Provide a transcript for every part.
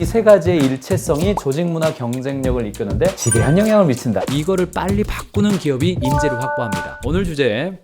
이 세 가지의 일체성이 조직 문화 경쟁력을 이끄는데 지대한 영향을 미친다. 이거를 빨리 바꾸는 기업이 인재를 확보합니다. 오늘 주제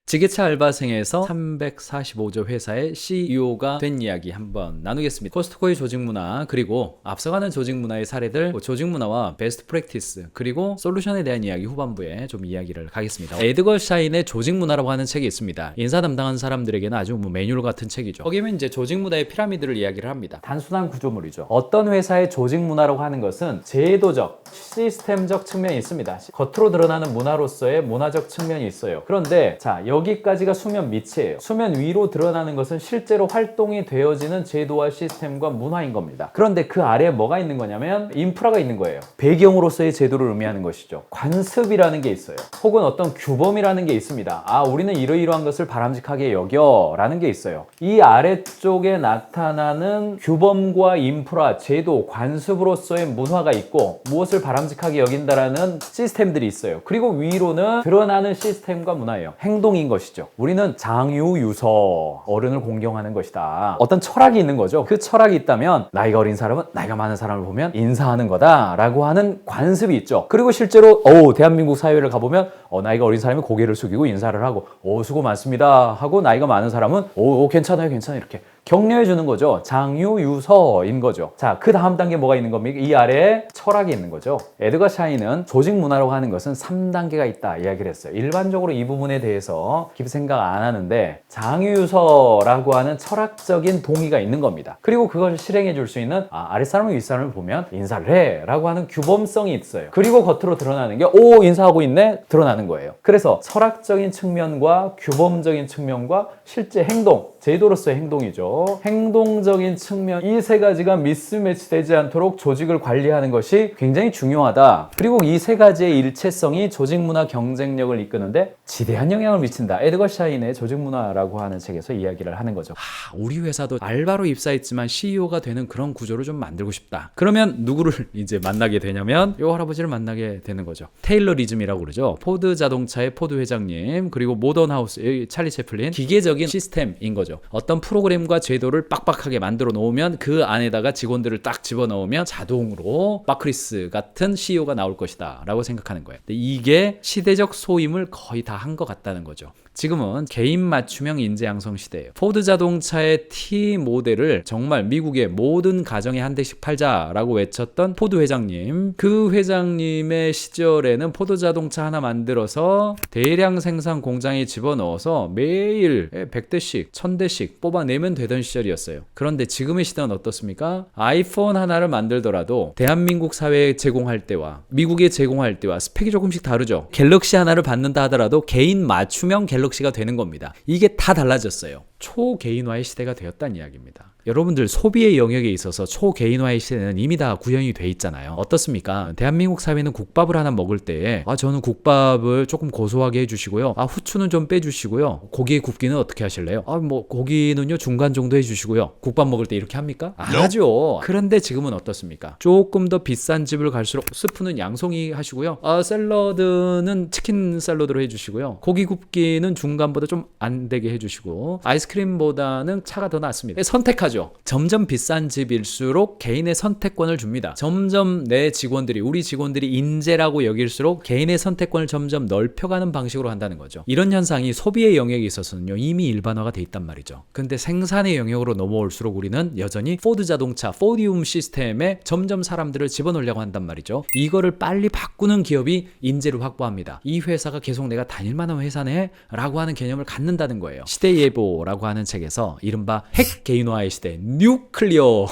지게차 알바생에서 345조 회사의 CEO가 된 이야기 한번 나누겠습니다. 코스트코의 조직 문화, 그리고 앞서가는 조직 문화의 사례들, 조직 문화와 베스트 프랙티스, 그리고 솔루션에 대한 이야기 후반부에 좀 이야기를 가겠습니다. 에드거 샤인의 조직 문화라고 하는 책이 있습니다. 인사 담당한 사람들에게는 아주 매뉴얼 같은 책이죠. 거기면 이제 조직 문화의 피라미드를 이야기를 합니다. 단순한 구조물이죠. 어떤 회사의 조직 문화라고 하는 것은 제도적, 시스템적 측면이 있습니다. 겉으로 드러나는 문화로서의 문화적 측면이 있어요. 그런데 자, 여기까지가 수면 밑이에요. 수면 위로 드러나는 것은 실제로 활동이 되어지는 제도와 시스템과 문화인 겁니다. 그런데 그 아래에 뭐가 있는 거냐면 인프라가 있는 거예요. 배경으로서의 제도를 의미하는 것이죠. 관습이라는 게 있어요. 혹은 어떤 규범이라는 게 있습니다. 아, 우리는 이러이러한 것을 바람직하게 여겨 라는 게 있어요. 이 아래쪽에 나타나는 규범과 인프라, 제도, 관습으로서의 문화가 있고 무엇을 바람직하게 여긴다라는 시스템들이 있어요. 그리고 위로는 드러나는 시스템과 문화예요. 행동인 것이죠. 우리는 장유유서, 어른을 공경하는 것이다. 어떤 철학이 있는 거죠. 그 철학이 있다면 나이가 어린 사람은 나이가 많은 사람을 보면 인사하는 거다 라고 하는 관습이 있죠. 그리고 실제로 대한민국 사회를 가보면 나이가 어린 사람이 고개를 숙이고 인사를 하고 수고 많습니다 하고, 나이가 많은 사람은 괜찮아요 이렇게 격려해 주는 거죠. 장유유서인 거죠. 자, 그 다음 단계 뭐가 있는 겁니까? 이 아래에 철학이 있는 거죠. 에드거 샤인은 조직 문화라고 하는 것은 3단계가 있다 이야기를 했어요. 일반적으로 이 부분에 대해서 깊이 생각 안 하는데 장유유서라고 하는 철학적인 동의가 있는 겁니다. 그리고 그것을 실행해 줄 수 있는 아랫사람은 윗사람을 보면 인사를 해 라고 하는 규범성이 있어요. 그리고 겉으로 드러나는 게 인사하고 있네 드러나는 거예요. 그래서 철학적인 측면과 규범적인 측면과 실제 행동, 제도로서의 행동이죠. 행동적인 측면, 이 세 가지가 미스매치 되지 않도록 조직을 관리하는 것이 굉장히 중요하다. 그리고 이 세 가지의 일체성이 조직 문화 경쟁력을 이끄는데 지대한 영향을 미친다. 에드거 샤인의 조직 문화라고 하는 책에서 이야기를 하는 거죠. 우리 회사도 알바로 입사했지만 CEO가 되는 그런 구조를 좀 만들고 싶다. 그러면 누구를 이제 만나게 되냐면 요 할아버지를 만나게 되는 거죠. 테일러리즘이라고 그러죠. 포드 자동차의 포드 회장님, 그리고 모던 하우스의 찰리 채플린, 기계적인 시스템인 거죠. 어떤 프로그램과 제도를 빡빡하게 만들어 놓으면 그 안에다가 직원들을 딱 집어넣으면 자동으로 마크리스 같은 CEO가 나올 것이다 라고 생각하는 거예요. 근데 이게 시대적 소임을 거의 다 한 것 같다는 거죠. 지금은 개인 맞춤형 인재 양성 시대예요. 포드 자동차의 T 모델을 정말 미국의 모든 가정에 한 대씩 팔자라고 외쳤던 포드 회장님, 그 회장님의 시절에는 포드 자동차 하나 만들어서 대량 생산 공장에 집어넣어서 매일 100대씩 1000대씩 뽑아내면 되던 시절이었어요. 그런데 지금의 시대는 어떻습니까? 아이폰 하나를 만들더라도 대한민국 사회에 제공할 때와 미국에 제공할 때와 스펙이 조금씩 다르죠. 갤럭시 하나를 받는다 하더라도 개인 맞춤형 갤럭시가 되는 겁니다. 이게 다 달라졌어요. 초개인화의 시대가 되었다는 이야기입니다. 여러분들 소비의 영역에 있어서 초개인화의 시대는 이미 다 구현이 돼 있잖아요. 어떻습니까? 대한민국 사회는 국밥을 하나 먹을 때에 저는 국밥을 조금 고소하게 해주시고요. 후추는 좀 빼주시고요. 고기의 굽기는 어떻게 하실래요? 고기는요 중간 정도 해주시고요. 국밥 먹을 때 이렇게 합니까? 안 하죠. 그런데 지금은 어떻습니까? 조금 더 비싼 집을 갈수록 스프는 양송이 하시고요. 샐러드는 치킨 샐러드로 해주시고요. 고기 굽기는 중간보다 좀 안 되게 해주시고, 아이스크림보다는 차가 더 낫습니다. 선택하죠. 점점 비싼 집일수록 개인의 선택권을 줍니다. 점점 내 직원들이, 우리 직원들이 인재라고 여길수록 개인의 선택권을 점점 넓혀가는 방식으로 한다는 거죠. 이런 현상이 소비의 영역에 있어서는요 이미 일반화가 돼 있단 말이죠. 근데 생산의 영역으로 넘어올수록 우리는 여전히 포드 자동차, 포디움 시스템에 점점 사람들을 집어넣으려고 한단 말이죠. 이거를 빨리 바꾸는 기업이 인재를 확보합니다. 이 회사가 계속 내가 다닐만한 회사네 라고 하는 개념을 갖는다는 거예요. 시대예보라고 하는 책에서 이른바 핵 개인화의 시대, 뉴클리어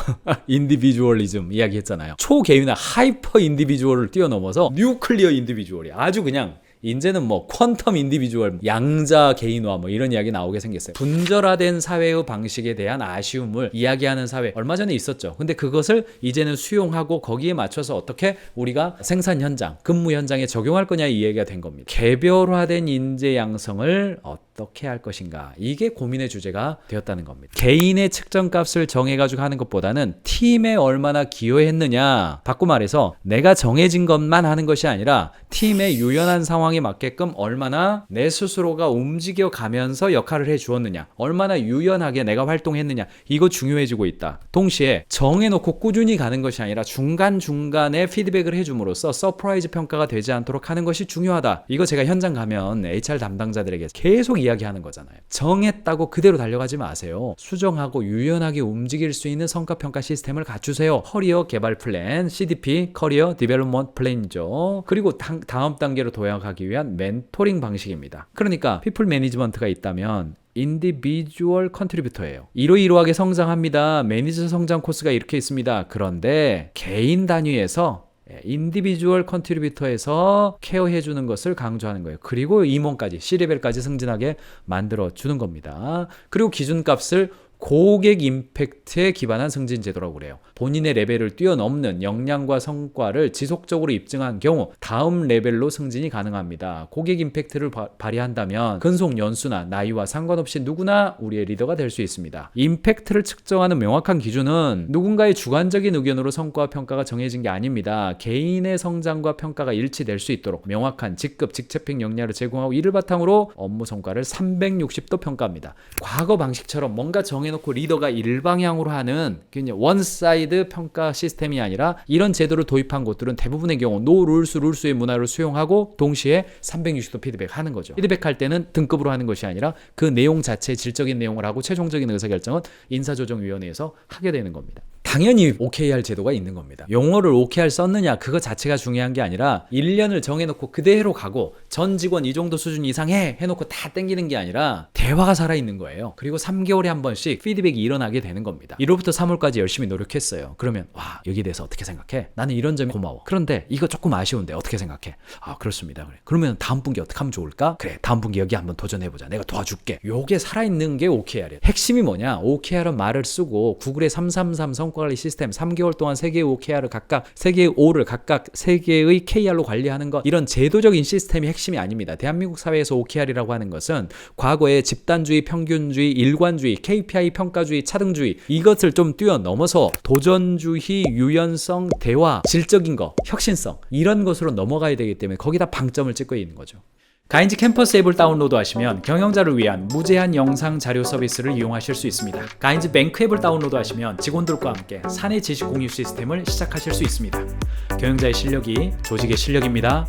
인디비주얼리즘 이야기했잖아요. 초개인화, 하이퍼 인디비주얼을 뛰어넘어서 뉴클리어 인디비주얼이 아주 그냥 이제는 퀀텀 인디비주얼, 양자 개인화 이런 이야기 나오게 생겼어요. 분절화된 사회의 방식에 대한 아쉬움을 이야기하는 사회 얼마 전에 있었죠. 근데 그것을 이제는 수용하고 거기에 맞춰서 어떻게 우리가 생산 현장, 근무 현장에 적용할 거냐 이 얘기가 된 겁니다. 개별화된 인재 양성을 어떻게 할 것인가, 이게 고민의 주제가 되었다는 겁니다. 개인의 측정값을 정해가지고 하는 것보다는 팀에 얼마나 기여했느냐, 바꿔 말해서 내가 정해진 것만 하는 것이 아니라 팀의 유연한 상황에 맞게끔 얼마나 내 스스로가 움직여 가면서 역할을 해 주었느냐, 얼마나 유연하게 내가 활동했느냐, 이거 중요해지고 있다. 동시에 정해놓고 꾸준히 가는 것이 아니라 중간중간에 피드백을 해줌으로써 서프라이즈 평가가 되지 않도록 하는 것이 중요하다. 이거 제가 현장 가면 HR 담당자들에게 계속 이야기하는 거잖아요. 정했다고 그대로 달려가지 마세요. 수정하고 유연하게 움직일 수 있는 성과평가 시스템을 갖추세요. 커리어 개발 플랜, CDP, 커리어 디벨롭먼트 플랜이죠. 그리고 다음 단계로 도약하기 위한 멘토링 방식입니다. 그러니까 피플 매니지먼트가 있다면 인디비주얼 컨트리뷰터예요. 이러이러하게 성장합니다. 매니저 성장 코스가 이렇게 있습니다. 그런데 개인 단위에서 인디비주얼 컨트리뷰터에서 케어해주는 것을 강조하는 거예요. 그리고 임원까지 C레벨까지 승진하게 만들어주는 겁니다. 그리고 기준값을 고객 임팩트에 기반한 승진 제도라고 그래요. 본인의 레벨을 뛰어넘는 역량과 성과를 지속적으로 입증한 경우 다음 레벨로 승진이 가능합니다. 고객 임팩트를 발휘한다면 근속 연수나 나이와 상관없이 누구나 우리의 리더가 될 수 있습니다. 임팩트를 측정하는 명확한 기준은 누군가의 주관적인 의견으로 성과와 평가가 정해진 게 아닙니다. 개인의 성장과 평가가 일치될 수 있도록 명확한 직급, 직책평 역량을 제공하고 이를 바탕으로 업무 성과를 360도 평가합니다. 과거 방식처럼 뭔가 정해놓고 리더가 일방향으로 하는 그냥 원사이드 평가 시스템이 아니라 이런 제도를 도입한 곳들은 대부분의 경우 노 룰스 룰스의 문화를 수용하고 동시에 360도 피드백하는 거죠. 피드백할 때는 등급으로 하는 것이 아니라 그 내용 자체의 질적인 내용을 하고 최종적인 의사결정은 인사조정위원회에서 하게 되는 겁니다. 당연히 OKR 제도가 있는 겁니다. 용어를 OKR 썼느냐 그거 자체가 중요한 게 아니라 1년을 정해놓고 그대로 가고 전 직원 이 정도 수준 이상 해놓고 다 땡기는 게 아니라 대화가 살아있는 거예요. 그리고 3개월에 한 번씩 피드백이 일어나게 되는 겁니다. 1월부터 3월까지 열심히 노력했어요. 그러면 와, 여기에 대해서 어떻게 생각해? 나는 이런 점이 고마워. 그런데 이거 조금 아쉬운데 어떻게 생각해? 아, 그렇습니다. 그래. 그러면 다음 분기 어떻게 하면 좋을까? 그래, 다음 분기 여기 한번 도전해보자. 내가 도와줄게. 요게 살아있는 게 OKR이에요. 핵심이 뭐냐? OKR은 말을 쓰고 구글의 333 성과관리 시스템 3개월 동안 3개의 OKR을 각각 3개의 O를 각각 3개의 KR로 관리하는 것, 이런 제도적인 시스템이 핵심이 아닙니다. 대한민국 사회에서 OKR이라고 하는 것은 과거의 집단주의, 평균주의, 일관주의, KPI 평가주의, 차등주의, 이것을 좀 뛰어넘어서 도전주의, 유연성, 대화, 질적인 거, 혁신성, 이런 것으로 넘어가야 되기 때문에 거기다 방점을 찍고 있는 거죠. 가인즈 캠퍼스 앱을 다운로드하시면 경영자를 위한 무제한 영상 자료 서비스를 이용하실 수 있습니다. 가인즈 뱅크 앱을 다운로드하시면 직원들과 함께 사내 지식 공유 시스템을 시작하실 수 있습니다. 경영자의 실력이 조직의 실력입니다.